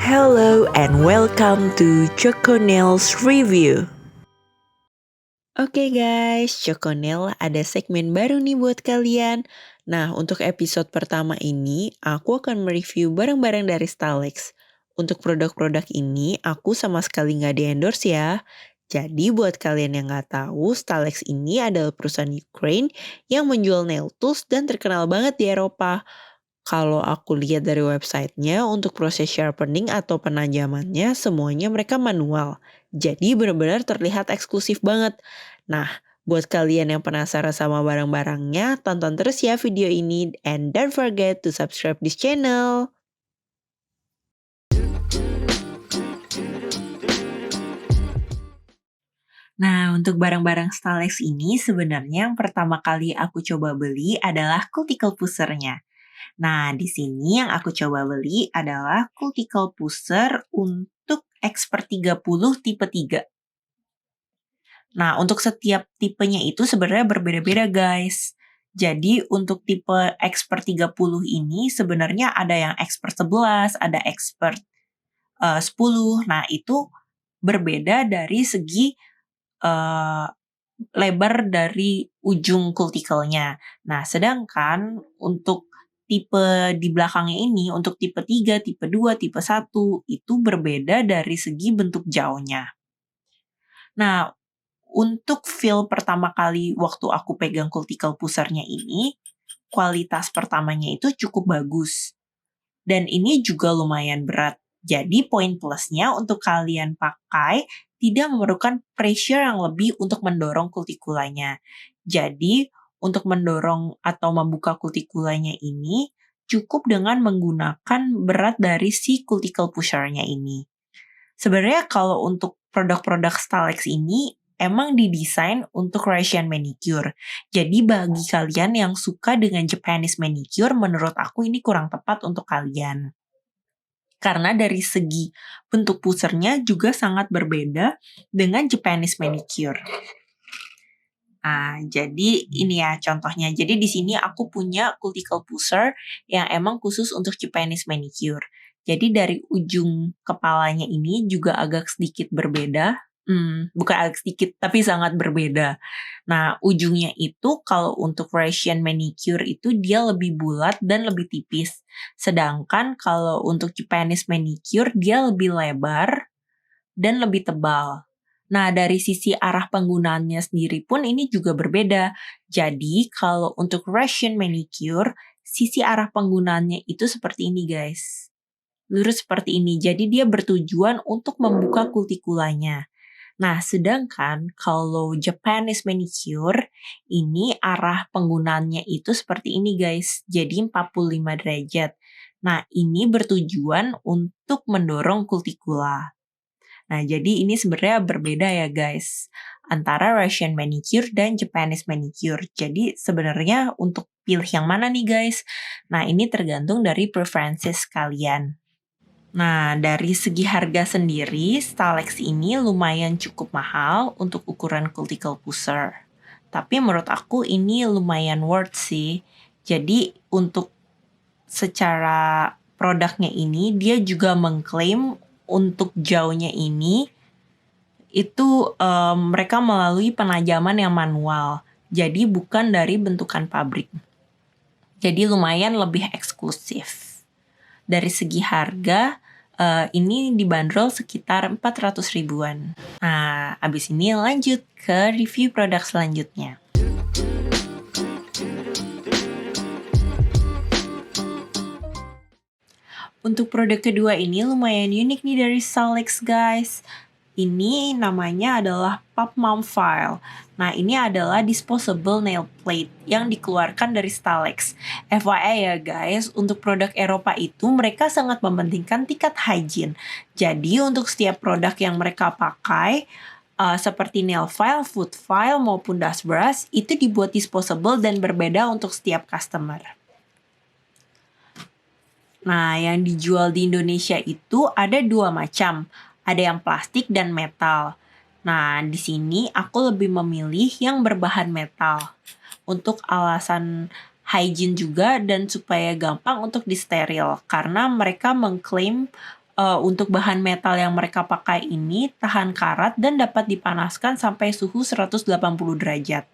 Hello and welcome to Choco Nails Review. Oke guys, Choco Nail ada segmen baru nih buat kalian. Nah, untuk episode pertama ini, aku akan mereview barang-barang dari Stalex. Untuk produk-produk ini, aku sama sekali nggak di-endorse ya. Jadi buat kalian yang nggak tahu, Stalex ini adalah perusahaan Ukraine yang menjual nail tools dan terkenal banget di Eropa. Kalau aku lihat dari websitenya, untuk proses sharpening atau penajamannya, semuanya mereka manual. Jadi benar-benar terlihat eksklusif banget. Nah, buat kalian yang penasaran sama barang-barangnya, tonton terus ya video ini. And don't forget to subscribe this channel. Nah, untuk barang-barang Stalex ini sebenarnya yang pertama kali aku coba beli adalah cuticle pussernya. Nah, di sini yang aku coba beli adalah cuticle pusher untuk Expert 30 tipe 3. Nah, untuk setiap tipenya itu sebenarnya berbeda-beda guys. Jadi untuk tipe Expert 30 ini sebenarnya ada yang Expert 11, ada Expert 10. Nah, itu berbeda dari segi lebar dari ujung cuticle-nya. Nah, sedangkan untuk tipe di belakangnya ini, untuk tipe 3, tipe 2, tipe 1, itu berbeda dari segi bentuk jauhnya. Nah, untuk feel pertama kali waktu aku pegang cuticle pussernya ini, kualitas pertamanya itu cukup bagus. Dan ini juga lumayan berat. Jadi poin plusnya untuk kalian pakai tidak memerlukan pressure yang lebih untuk mendorong kutikulanya. Jadi untuk mendorong atau membuka kutikulanya ini cukup dengan menggunakan berat dari si cuticle pushernya ini. Sebenarnya kalau untuk produk-produk Stalex ini emang didesain untuk Russian manicure. Jadi bagi kalian yang suka dengan Japanese manicure, menurut aku ini kurang tepat untuk kalian. Karena dari segi bentuk pussernya juga sangat berbeda dengan Japanese manicure. Nah, jadi ini ya contohnya. Jadi di sini aku punya cuticle pusher yang emang khusus untuk Japanese manicure. Jadi dari ujung kepalanya ini juga agak sedikit berbeda. Bukan agak sedikit, tapi sangat berbeda. Nah, ujungnya itu kalau untuk Russian manicure itu dia lebih bulat dan lebih tipis. Sedangkan kalau untuk Japanese manicure dia lebih lebar dan lebih tebal. Nah, dari sisi arah penggunaannya sendiri pun ini juga berbeda. Jadi, kalau untuk Russian manicure, sisi arah penggunaannya itu seperti ini, guys. Lurus seperti ini. Jadi, dia bertujuan untuk membuka kutikulanya. Nah, sedangkan kalau Japanese manicure, ini arah penggunaannya itu seperti ini, guys. Jadi, 45 derajat. Nah, ini bertujuan untuk mendorong kutikula. Nah, jadi ini sebenarnya berbeda ya guys, antara Russian manicure dan Japanese manicure. Jadi sebenarnya untuk pilih yang mana nih guys? Nah, ini tergantung dari preferences kalian. Nah, dari segi harga sendiri, Stalex ini lumayan cukup mahal untuk ukuran cuticle pusher. Tapi menurut aku ini lumayan worth sih. Jadi untuk secara produknya ini, dia juga mengklaim untuk jauhnya ini itu mereka melalui penajaman yang manual. Jadi bukan dari bentukan pabrik. Jadi lumayan lebih eksklusif. Dari segi harga, ini dibanderol sekitar 400 ribuan. Nah, abis ini lanjut ke review produk selanjutnya. Untuk produk kedua ini lumayan unik nih dari Stalex guys. Ini namanya adalah Pop Mom File. Nah, ini adalah disposable nail plate yang dikeluarkan dari Stalex. FYI ya guys, untuk produk Eropa itu mereka sangat mementingkan tingkat hygiene. Jadi untuk setiap produk yang mereka pakai, seperti nail file, foot file, maupun dust brush, itu dibuat disposable dan berbeda untuk setiap customer. Nah, yang dijual di Indonesia itu ada 2 macam. Ada yang plastik dan metal. Nah, di sini aku lebih memilih yang berbahan metal. Untuk alasan hygiene juga dan supaya gampang untuk disteril. Karena mereka mengklaim untuk bahan metal yang mereka pakai ini tahan karat dan dapat dipanaskan sampai suhu 180 derajat.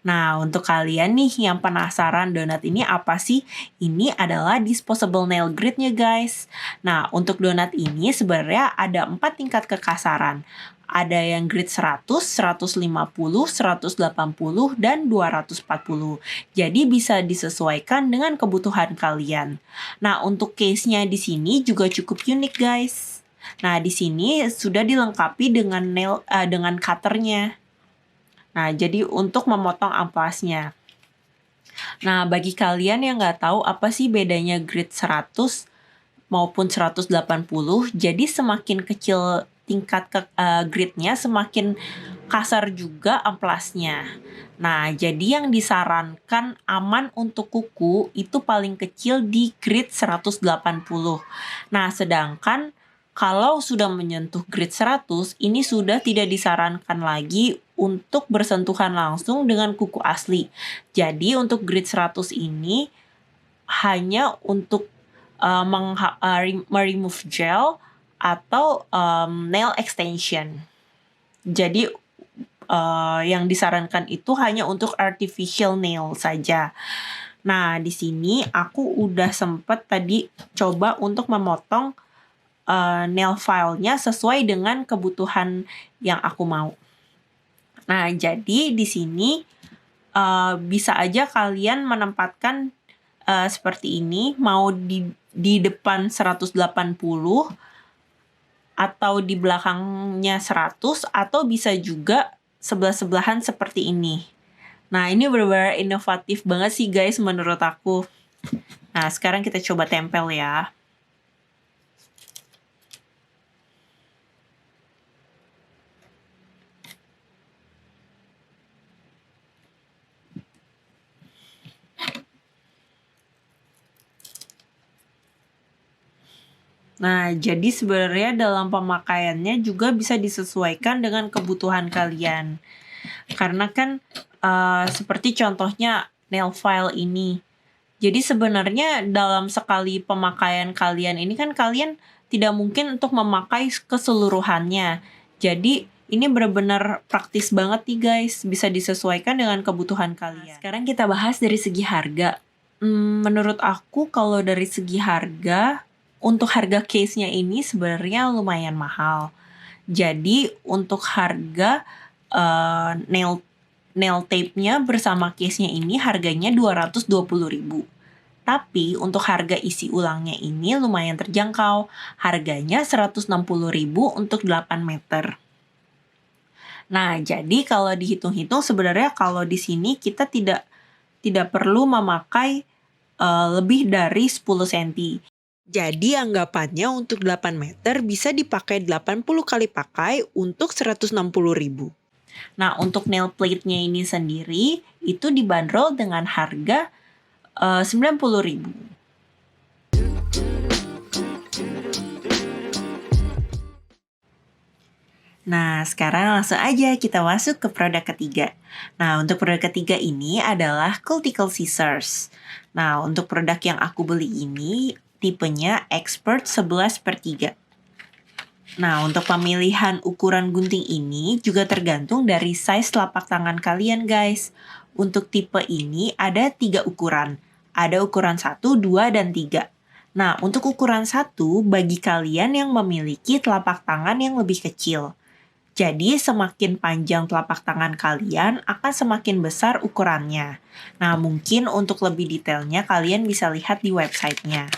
Nah, untuk kalian nih yang penasaran donat ini apa sih? Ini adalah disposable nail gridnya guys. Nah, untuk donat ini sebenarnya ada 4 tingkat kekasaran. Ada yang grid 100, 150, 180, dan 240. Jadi bisa disesuaikan dengan kebutuhan kalian. Nah, untuk case-nya di sini juga cukup unik guys. Nah, di sini sudah dilengkapi dengan cutternya. Nah, jadi untuk memotong amplasnya. Nah, bagi kalian yang nggak tahu apa sih bedanya grid 100 maupun 180, jadi semakin kecil tingkat gridnya, semakin kasar juga amplasnya. Nah, jadi yang disarankan aman untuk kuku itu paling kecil di grid 180. Nah, sedangkan kalau sudah menyentuh grid 100, ini sudah tidak disarankan lagi untuk bersentuhan langsung dengan kuku asli. Jadi untuk grid 100 ini hanya untuk remove gel atau nail extension. Jadi yang disarankan itu hanya untuk artificial nail saja. Nah, di sini aku udah sempet tadi coba untuk memotong nail file-nya sesuai dengan kebutuhan yang aku mau. Nah, jadi di sini bisa aja kalian menempatkan seperti ini, mau di depan 180 atau di belakangnya 100 atau bisa juga sebelah-sebelahan seperti ini. Nah, ini benar-benar inovatif banget sih guys menurut aku. Nah, sekarang kita coba tempel ya. Nah, jadi sebenarnya dalam pemakaiannya juga bisa disesuaikan dengan kebutuhan kalian. Karena kan seperti contohnya nail file ini. Jadi sebenarnya dalam sekali pemakaian kalian ini kan kalian tidak mungkin untuk memakai keseluruhannya. Jadi ini benar-benar praktis banget nih guys, bisa disesuaikan dengan kebutuhan kalian. Sekarang kita bahas dari segi harga. Menurut aku kalau dari segi harga, untuk harga case-nya ini sebenarnya lumayan mahal. Jadi untuk harga nail tape-nya bersama case-nya ini harganya 220.000. Tapi untuk harga isi ulangnya ini lumayan terjangkau. Harganya 160.000 untuk 8 meter. Nah, jadi kalau dihitung-hitung sebenarnya kalau di sini kita tidak perlu memakai lebih dari 10 cm. Jadi anggapannya untuk 8 meter bisa dipakai 80 kali pakai untuk 160.000. Nah, untuk nail plate-nya ini sendiri itu dibanderol dengan harga 90.000. Nah, sekarang langsung aja kita masuk ke produk ketiga. Nah, untuk produk ketiga ini adalah Cultical Scissors. Nah, untuk produk yang aku beli ini tipenya Expert 11/3. Nah, untuk pemilihan ukuran gunting ini juga tergantung dari size telapak tangan kalian guys. Untuk tipe ini ada 3 ukuran. Ada ukuran 1, 2, dan 3. Nah, untuk ukuran 1 bagi kalian yang memiliki telapak tangan yang lebih kecil. Jadi semakin panjang telapak tangan kalian akan semakin besar ukurannya. Nah, mungkin untuk lebih detailnya kalian bisa lihat di websitenya.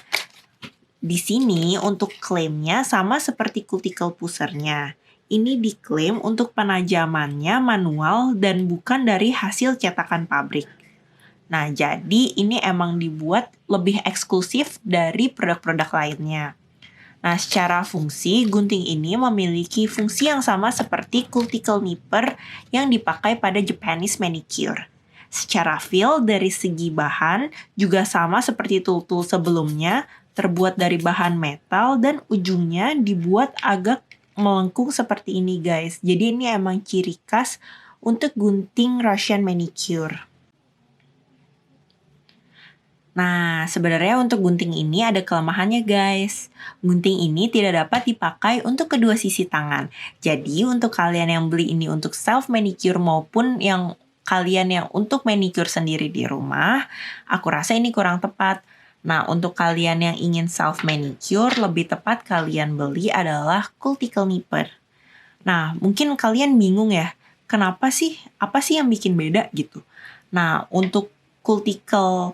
Di sini untuk klaimnya sama seperti cuticle pushernya. Ini diklaim untuk penajamannya manual dan bukan dari hasil cetakan pabrik. Nah, jadi ini emang dibuat lebih eksklusif dari produk-produk lainnya. Nah, secara fungsi, gunting ini memiliki fungsi yang sama seperti cuticle nipper yang dipakai pada Japanese manicure. Secara feel dari segi bahan juga sama seperti tool-tool sebelumnya, terbuat dari bahan metal dan ujungnya dibuat agak melengkung seperti ini guys. Jadi ini emang ciri khas untuk gunting Russian manicure. Nah, sebenarnya untuk gunting ini ada kelemahannya guys. Gunting ini tidak dapat dipakai untuk kedua sisi tangan. Jadi untuk kalian yang beli ini untuk self manicure maupun yang kalian yang untuk manicure sendiri di rumah, aku rasa ini kurang tepat. Nah, untuk kalian yang ingin self manicure, lebih tepat kalian beli adalah cuticle nipper. Nah, mungkin kalian bingung ya, kenapa sih? Apa sih yang bikin beda gitu? Nah, untuk cuticle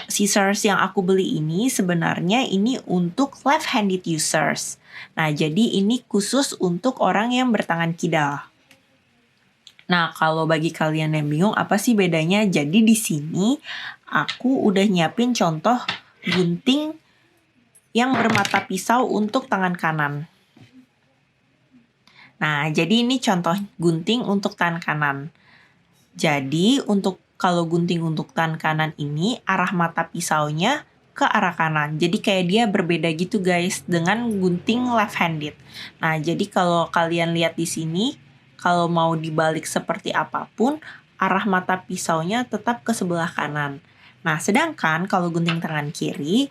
scissors yang aku beli ini sebenarnya ini untuk left-handed users. Nah, jadi ini khusus untuk orang yang bertangan kidal. Nah, kalau bagi kalian yang bingung apa sih bedanya? Jadi di sini aku udah nyiapin contoh gunting yang bermata pisau untuk tangan kanan. Nah, jadi ini contoh gunting untuk tangan kanan. Jadi, kalau gunting untuk tangan kanan ini, arah mata pisaunya ke arah kanan. Jadi kayak dia berbeda gitu guys, dengan gunting left-handed. Nah, jadi kalau kalian lihat di sini, kalau mau dibalik seperti apapun, arah mata pisaunya tetap ke sebelah kanan. Nah, sedangkan kalau gunting tangan kiri,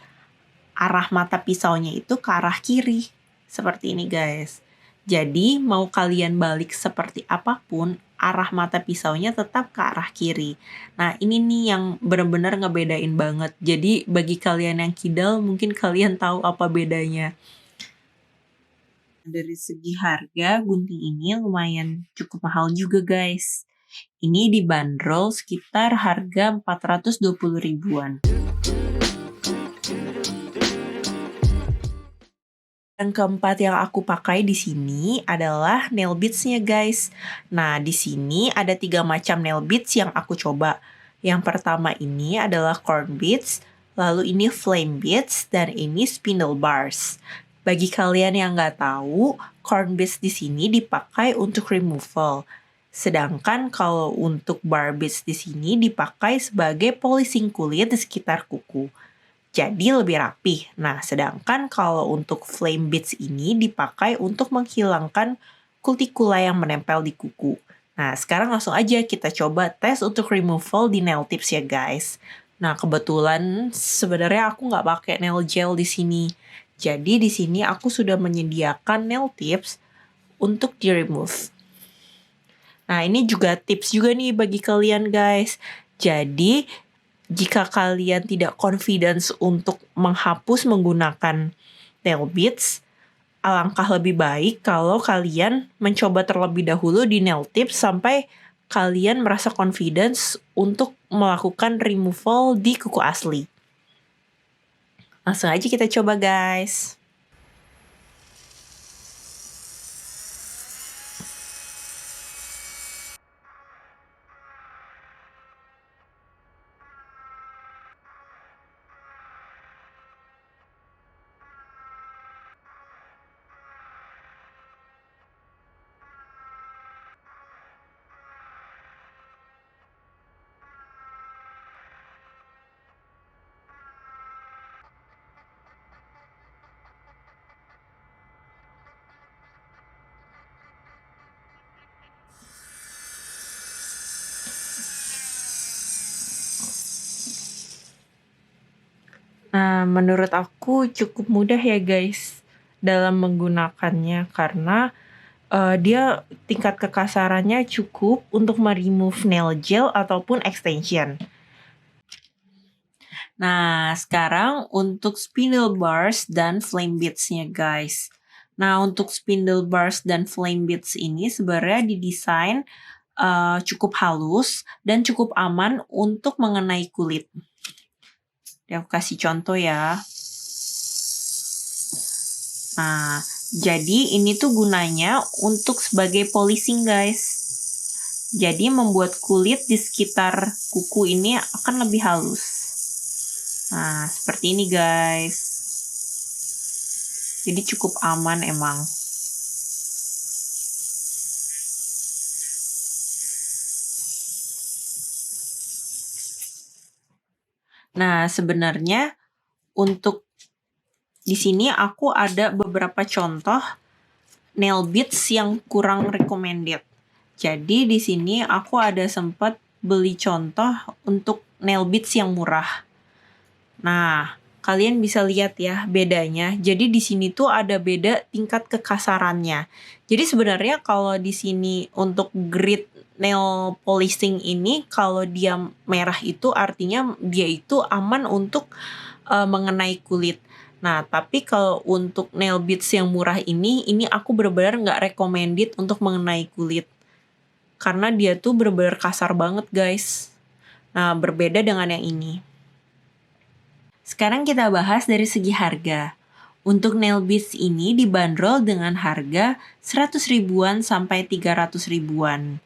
arah mata pisaunya itu ke arah kiri. Seperti ini guys. Jadi mau kalian balik seperti apapun, arah mata pisaunya tetap ke arah kiri. Nah ini nih yang benar-benar ngebedain banget. Jadi bagi kalian yang kidal mungkin kalian tahu apa bedanya. Dari segi harga, gunting ini lumayan cukup mahal juga guys. Ini dibanderol sekitar harga 420 ribuan. Yang keempat yang aku pakai di sini adalah nail beads-nya guys. Nah, di sini ada 3 macam nail beads yang aku coba. Yang pertama ini adalah corn beads, lalu ini flame beads, dan ini spindle bars. Bagi kalian yang nggak tahu, corn beads di sini dipakai untuk removal. Sedangkan kalau untuk bar beads di sini dipakai sebagai polishing kulit di sekitar kuku. Jadi lebih rapih. Nah, sedangkan kalau untuk flame beads ini dipakai untuk menghilangkan kutikula yang menempel di kuku. Nah, sekarang langsung aja kita coba tes untuk removal di nail tips ya guys. Nah, kebetulan sebenarnya aku nggak pakai nail gel di sini. Jadi di sini aku sudah menyediakan nail tips untuk di-remove. Nah, ini juga tips juga nih bagi kalian guys. Jadi, jika kalian tidak confidence untuk menghapus menggunakan nail beads, alangkah lebih baik kalau kalian mencoba terlebih dahulu di nail tips sampai kalian merasa confidence untuk melakukan removal di kuku asli. Langsung aja kita coba guys. Nah, menurut aku cukup mudah ya guys dalam menggunakannya karena dia tingkat kekasarannya cukup untuk meremove nail gel ataupun extension. Nah, sekarang untuk spindle bars dan flame beads-nya guys. Nah, untuk spindle bars dan flame beads ini sebenarnya didesain cukup halus dan cukup aman untuk mengenai kulit. Aku kasih contoh ya. Nah, jadi ini tuh gunanya untuk sebagai polishing guys. Jadi membuat kulit di sekitar kuku ini akan lebih halus. Nah, seperti ini guys. Jadi cukup aman emang. Nah, sebenarnya untuk di sini aku ada beberapa contoh nail beads yang kurang recommended. Jadi di sini aku ada sempat beli contoh untuk nail beads yang murah. Nah, kalian bisa lihat ya bedanya. Jadi di sini tuh ada beda tingkat kekasarannya. Jadi sebenarnya kalau di sini untuk grit nail polishing ini, kalau dia merah itu artinya dia itu aman untuk mengenai kulit. Nah, tapi kalau untuk nail beads yang murah ini aku benar-benar nggak recommended untuk mengenai kulit. Karena dia tuh benar-benar kasar banget guys. Nah, berbeda dengan yang ini. Sekarang kita bahas dari segi harga. Untuk nail beads ini dibanderol dengan harga 100 ribuan sampai 300 ribuan.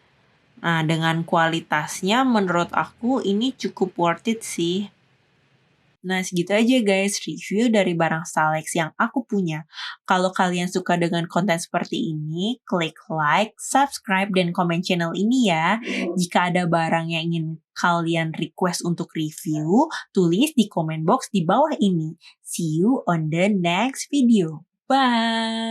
Nah, dengan kualitasnya menurut aku ini cukup worth it sih. Nah, segitu aja guys review dari barang Stalex yang aku punya. Kalau kalian suka dengan konten seperti ini, klik like, subscribe, dan komen channel ini ya. Jika ada barang yang ingin kalian request untuk review, tulis di komen box di bawah ini. See you on the next video. Bye!